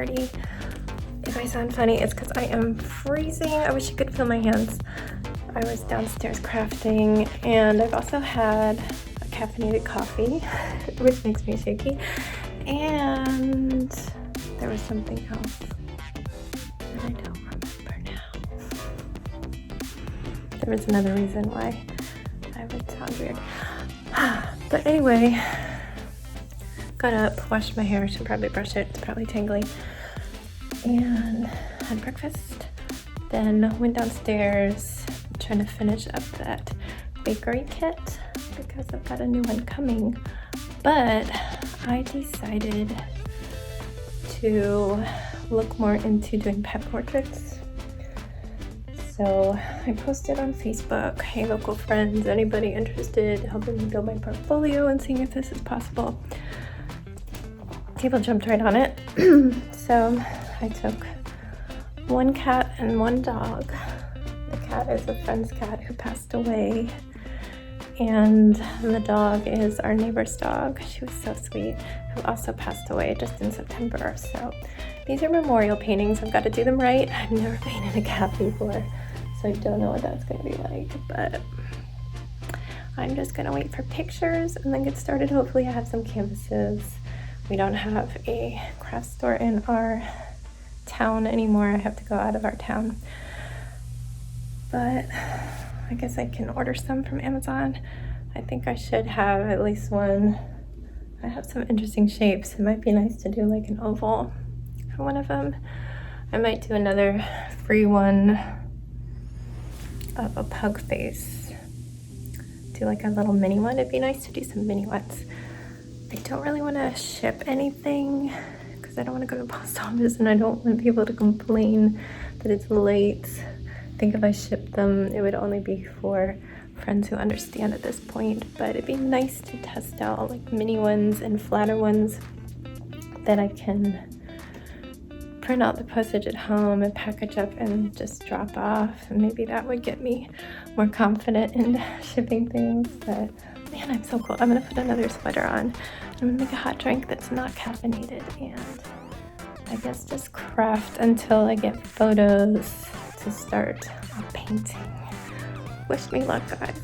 party. If I sound funny, it's because I am freezing. I wish you could feel my hands. I was downstairs crafting, and I've also had a caffeinated coffee, which makes me shaky. And there was something else that I don't remember now. There was another reason why I would sound weird. But anyway, got up, washed my hair, should probably brush it, it's probably tangly, and had breakfast. Then went downstairs, trying to finish up that bakery kit because I've got a new one coming. But I decided to look more into doing pet portraits. So I posted on Facebook, hey local friends, anybody interested in helping me build my portfolio and seeing if this is possible. People jumped right on it. So I took one cat and one dog. The cat is a friend's cat who passed away, and the dog is our neighbor's dog. She was so sweet, who also passed away just in September. So these are memorial paintings. I've got to do them right. I've never painted a cat before, so I don't know what that's going to be like, but I'm just going to wait for pictures and then get started. Hopefully I have some canvases. We don't have a craft store in our town anymore. I have to go out of our town, but I guess I can order some from Amazon. I think I should have at least one. I have some interesting shapes. It might be nice to do like an oval for one of them. I might do another free one of a pug face. Do like a little mini one. It'd be nice to do some mini ones. I don't really want to ship anything because I don't want to go to the post office and I don't want people to complain that it's late. I think if I shipped them, it would only be for friends who understand at this point, but it'd be nice to test out like mini ones and flatter ones that I can print out the postage at home and package up and just drop off, and maybe that would get me more confident in shipping things. But man, I'm so cold. I'm gonna put another sweater on. I'm gonna make a hot drink that's not caffeinated, and I guess just craft until I get photos to start a painting. Wish me luck, guys.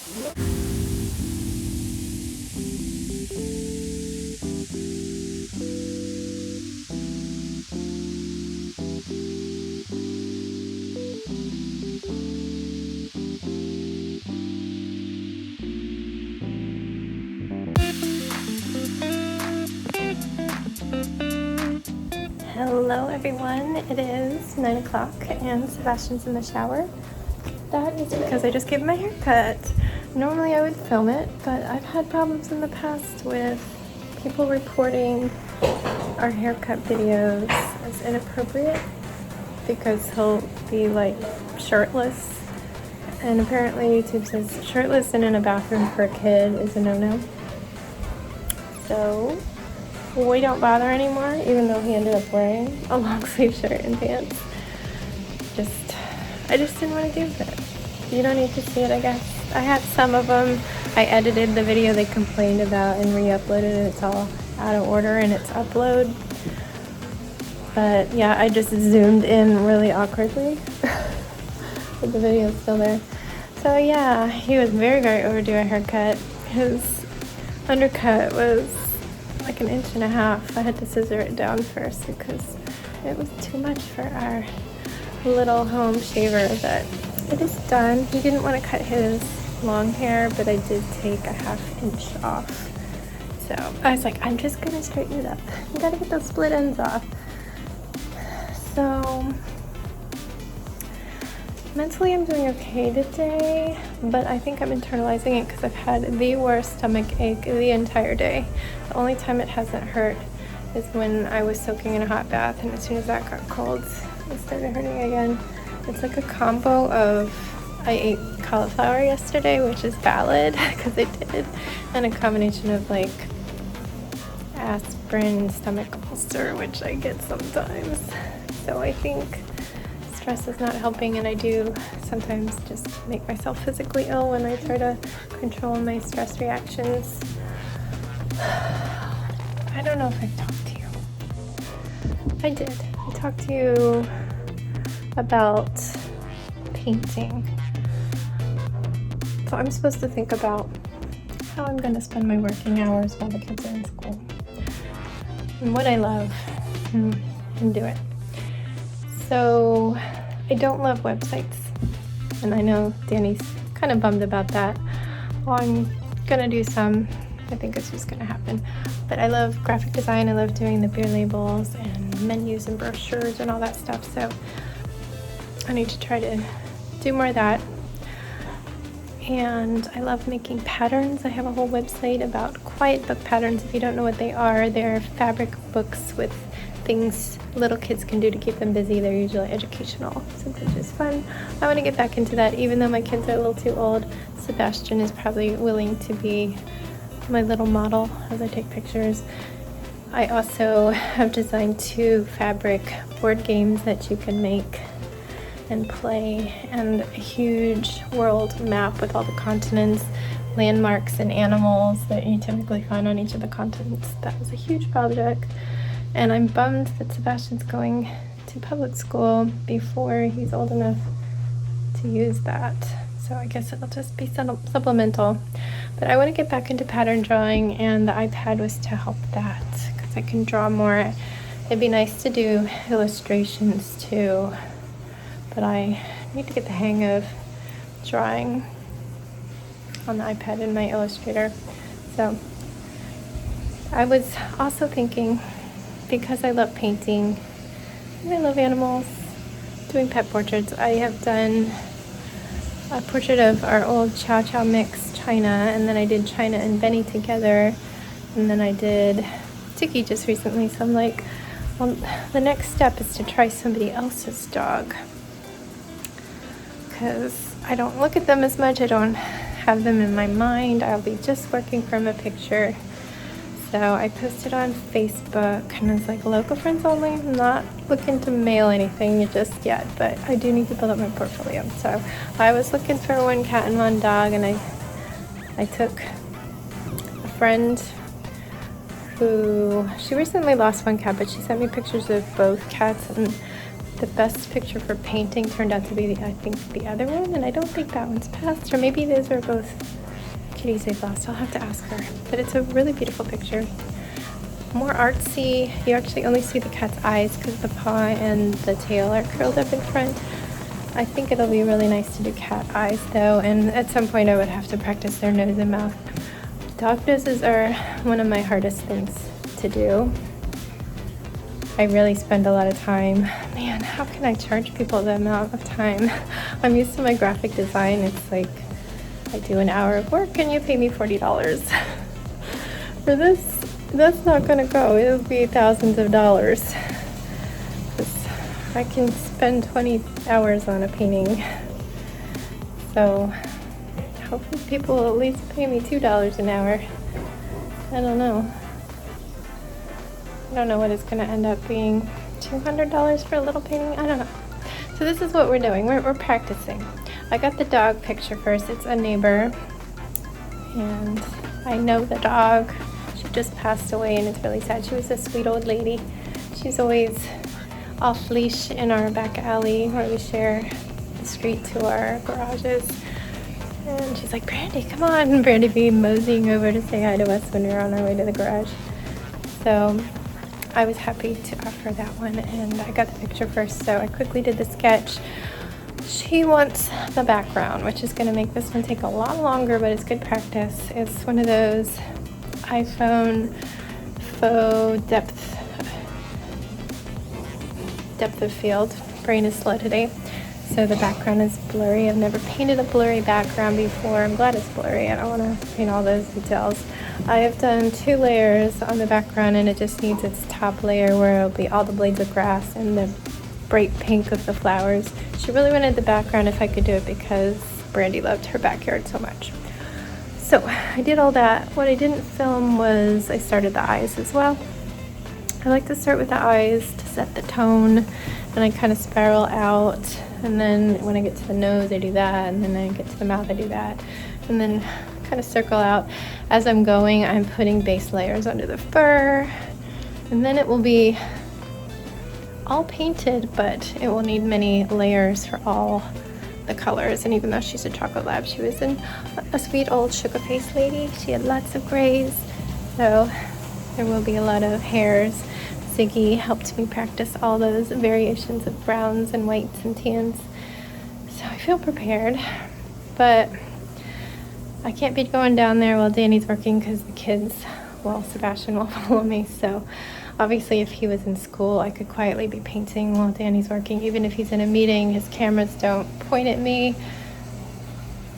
Hello everyone, it is 9 o'clock and Sebastian's in the shower. That is because I just gave him my haircut. Normally I would film it, but I've had problems in the past with people reporting our haircut videos as inappropriate because he'll be like shirtless, and apparently YouTube says shirtless and in a bathroom for a kid is a no-no. So we don't bother anymore, even though he ended up wearing a long sleeve shirt and pants. I just didn't want to do it. You don't need to see it, I guess. I had some of them. I edited the video they complained about and re-uploaded it. It's all out of order in its upload. But yeah, I just zoomed in really awkwardly. But the video's still there. So yeah, he was very, very overdue a haircut. His undercut was like 1.5 inches. I had to scissor it down first because it was too much for our little home shaver. But it is done. He didn't want to cut his long hair, but I did take a 1/2 inch off. So I was like, I'm just gonna straighten it up. You gotta get those split ends off. So mentally I'm doing okay today, but I think I'm internalizing it because I've had the worst stomach ache the entire day. The only time it hasn't hurt is when I was soaking in a hot bath, and as soon as that got cold, it started hurting again. It's like a combo of, I ate cauliflower yesterday, which is valid because I did, and a combination of like aspirin, stomach ulcer, which I get sometimes. So I think stress is not helping, and I do sometimes just make myself physically ill when I try to control my stress reactions. I don't know if I've talked to you. I did. I talked to you about painting. So I'm supposed to think about how I'm going to spend my working hours while the kids are in school and what I love and do it. So I don't love websites, and I know Danny's kind of bummed about that. Well, I'm gonna do some. I think it's just gonna happen. But I love graphic design. I love doing the beer labels and menus and brochures and all that stuff. So I need to try to do more of that. And I love making patterns. I have a whole website about quiet book patterns. If you don't know what they are, they're fabric books with things little kids can do to keep them busy. They're usually educational, so it's just fun. I want to get back into that, even though my kids are a little too old. Sebastian is probably willing to be my little model as I take pictures. I also have designed 2 fabric board games that you can make and play, and a huge world map with all the continents, landmarks, and animals that you typically find on each of the continents. That was a huge project. And I'm bummed that Sebastian's going to public school before he's old enough to use that. So I guess it'll just be supplemental. But I want to get back into pattern drawing, and the iPad was to help that because I can draw more. It'd be nice to do illustrations too, but I need to get the hang of drawing on the iPad in my Illustrator. So I was also thinking, because I love painting and I love animals, doing pet portraits. I have done a portrait of our old Chow Chow mix, China, and then I did China and Benny together, and then I did Tiki just recently. So I'm like, well, the next step is to try somebody else's dog, because I don't look at them as much. I don't have them in my mind. I'll be just working from a picture. So I posted on Facebook, and it's like local friends only. I'm not looking to mail anything just yet, but I do need to build up my portfolio. So I was looking for 1 cat and 1 dog, and I took a friend who, she recently lost 1 cat, but she sent me pictures of both cats, and the best picture for painting turned out to be, I think, the other one, and I don't think that one's passed, or maybe those are both kitties they've lost. I'll have to ask her. But it's a really beautiful picture. More artsy. You actually only see the cat's eyes because the paw and the tail are curled up in front. I think it'll be really nice to do cat eyes though, and at some point I would have to practice their nose and mouth. Dog noses are one of my hardest things to do. I really spend a lot of time. Man, how can I charge people the amount of time? I'm used to my graphic design. It's like I do an hour of work and you pay me $40. For this, that's not gonna go. It'll be thousands of dollars. I can spend 20 hours on a painting. So hopefully people will at least pay me $2 an hour. I don't know. I don't know what it's gonna end up being. $200 for a little painting? I don't know. So this is what we're doing. We're practicing. I got the dog picture first. It's a neighbor. And I know the dog. She just passed away and it's really sad. She was a sweet old lady. She's always off leash in our back alley where we share the street to our garages. And she's like, Brandy, come on. And Brandy be moseying over to say hi to us when we were on our way to the garage. So I was happy to offer that one, and I got the picture first, so I quickly did the sketch. She wants the background, which is going to make this one take a lot longer, but it's good practice. It's one of those iPhone faux depth of field. Brain is slow today, so the background is blurry. I've never painted a blurry background before. I'm glad it's blurry. I don't want to paint all those details. I have done 2 layers on the background, and it just needs its top layer where it'll be all the blades of grass and the bright pink of the flowers. She really wanted the background if I could do it because Brandy loved her backyard so much. So I did all that. What I didn't film was I started the eyes as well. I like to start with the eyes to set the tone, and I kind of spiral out, and then when I get to the nose I do that, and then I get to the mouth I do that, and then kind of circle out. As I'm going, I'm putting base layers under the fur, and then it will be all painted, but it will need many layers for all the colors. And even though she's a chocolate lab, she was a sweet old sugar face lady. She had lots of grays, so there will be a lot of hairs. Ziggy helped me practice all those variations of browns and whites and tans, so I feel prepared. But I can't be going down there while Danny's working because the kids, well, Sebastian will follow me. So obviously if he was in school, I could quietly be painting while Danny's working. Even if he's in a meeting, his cameras don't point at me.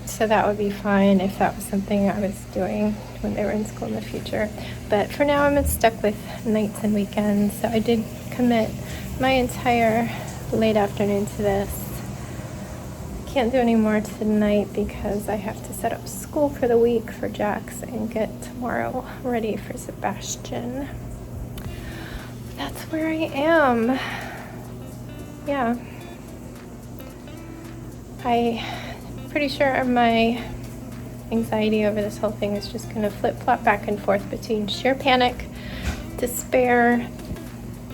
So that would be fine if that was something I was doing when they were in school in the future. But for now, I'm stuck with nights and weekends. So I did commit my entire late afternoon to this. Can't do any more tonight because I have to set up school for the week for Jax and get tomorrow ready for Sebastian. That's where I am. Yeah. I'm pretty sure my anxiety over this whole thing is just going to flip-flop back and forth between sheer panic, despair,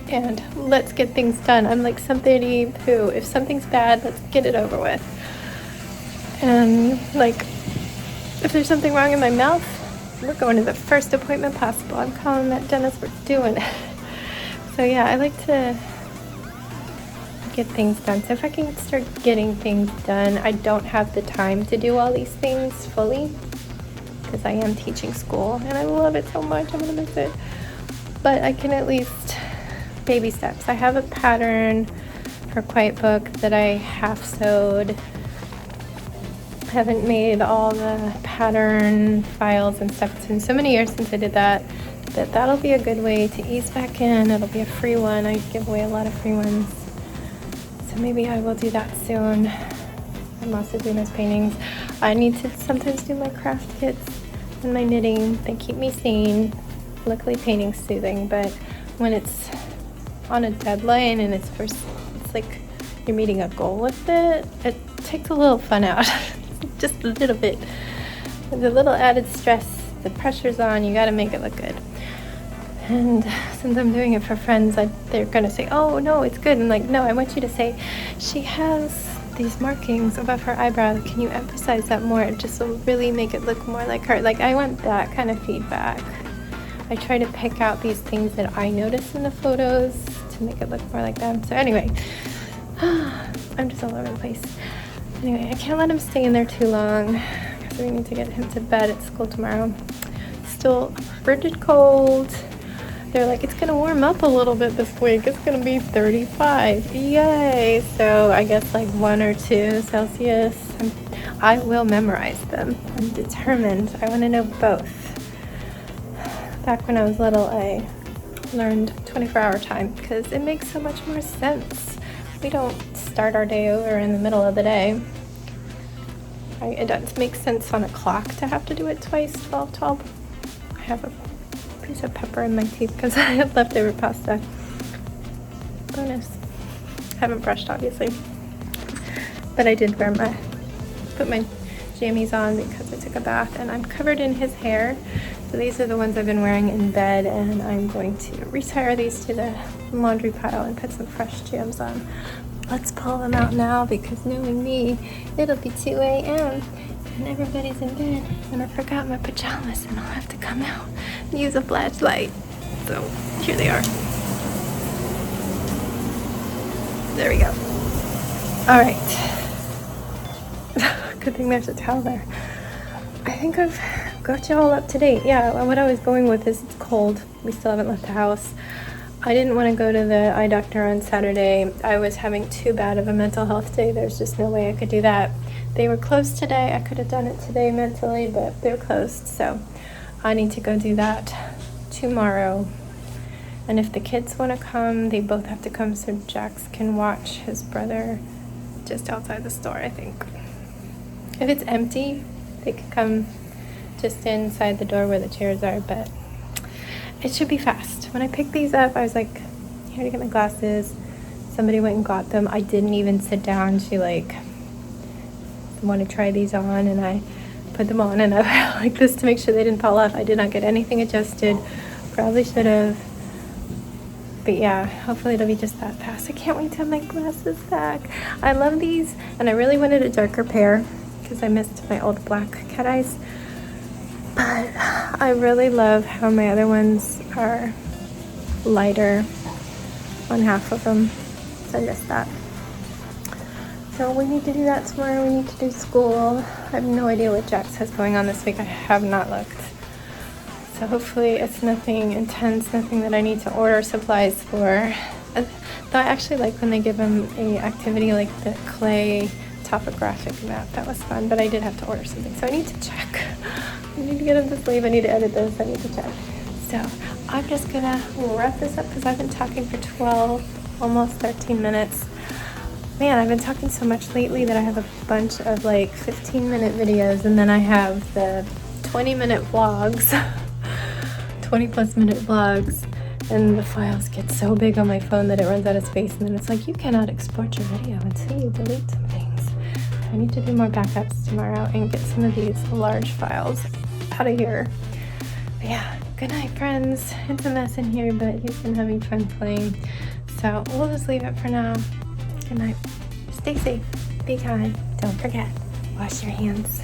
and let's get things done. I'm like somebody who, if something's bad, let's get it over with. And like, if there's something wrong in my mouth, we're going to the first appointment possible. I'm calling that dentist, we're doing it. So yeah, I like to get things done. So if I can start getting things done, I don't have the time to do all these things fully because I am teaching school and I love it so much. I'm gonna miss it. But I can at least baby steps. I have a pattern for Quiet Book that I half sewed. I haven't made all the pattern files and stuff. It's been so many years since I did that that'll be a good way to ease back in. It'll be a free one. I give away a lot of free ones. So maybe I will do that soon. I'm also doing those paintings. I need to sometimes do my craft kits and my knitting. They keep me sane. Luckily painting's soothing, but when it's on a deadline and it's like you're meeting a goal with it, it takes a little fun out. Just a little bit. There's a little added stress. The pressure's on. You gotta make it look good. And since I'm doing it for friends, they're gonna say, oh no, it's good. And like, no, I want you to say, she has these markings above her eyebrow, can you emphasize that more? It just will really make it look more like her. Like, I want that kind of feedback. I try to pick out these things that I notice in the photos to make it look more like them. So anyway, I'm just all over the place. Anyway, I can't let him stay in there too long because we need to get him to bed at school tomorrow. Still frigid cold. They're like, it's gonna warm up a little bit this week. It's gonna be 35. Yay! So I guess like 1 or 2 Celsius. I will memorize them. I'm determined. I want to know both. Back when I was little, I learned 24-hour time because it makes so much more sense. We don't start our day over in the middle of the day. It does make sense on a clock to have to do it twice, 12. I have a piece of pepper in my teeth because I had leftover pasta. Bonus. Haven't brushed, obviously. But I did put my jammies on because I took a bath, and I'm covered in his hair. So these are the ones I've been wearing in bed, and I'm going to retire these to the laundry pile and put some fresh jams on. Let's pull them out now because knowing me, it'll be 2 a.m. and everybody's in bed, and I forgot my pajamas, and I'll have to come out and use a flashlight. So here they are. There we go. All right. Good thing there's a towel there. I think I've got you all up to date. Yeah, what I was going with is it's cold. We still haven't left the house. I didn't want to go to the eye doctor on Saturday. I was having too bad of a mental health day. There's just no way I could do that. They were closed today. I could have done it today mentally, but they're closed. So I need to go do that tomorrow. And if the kids want to come, they both have to come so Jax can watch his brother just outside the store, I think. If it's empty, they could come just inside the door where the chairs are, but it should be fast. When I picked these up, I was like, here to get my glasses. Somebody went and got them. I didn't even sit down. She wanted to try these on, and I put them on, and I went like this to make sure they didn't fall off. I did not get anything adjusted. Probably should have. But yeah, hopefully it'll be just that fast. I can't wait to have my glasses back. I love these, and I really wanted a darker pair because I missed my old black cat eyes. But I really love how my other ones are lighter on half of them. So just that. So we need to do that tomorrow. We need to do school. I have no idea what Jax has going on this week. I have not looked. So hopefully it's nothing intense, nothing that I need to order supplies for. Though I actually like when they give him a activity like the clay topographic map. That was fun, but I did have to order something. So I need to check. I need to get him to sleep. I need to edit this. I need to check. So I'm just gonna wrap this up because I've been talking for 12, almost 13 minutes. Man, I've been talking so much lately that I have a bunch of like 15-minute videos, and then I have the 20-minute vlogs, 20+ minute vlogs, and the files get so big on my phone that it runs out of space, and then it's like, you cannot export your video until you delete some things. I need to do more backups tomorrow and get some of these large files out of here. But yeah, good night, friends. It's a mess in here, but he's been having fun playing. So we'll just leave it for now. Good night. Stay safe. Be kind. Don't forget, wash your hands.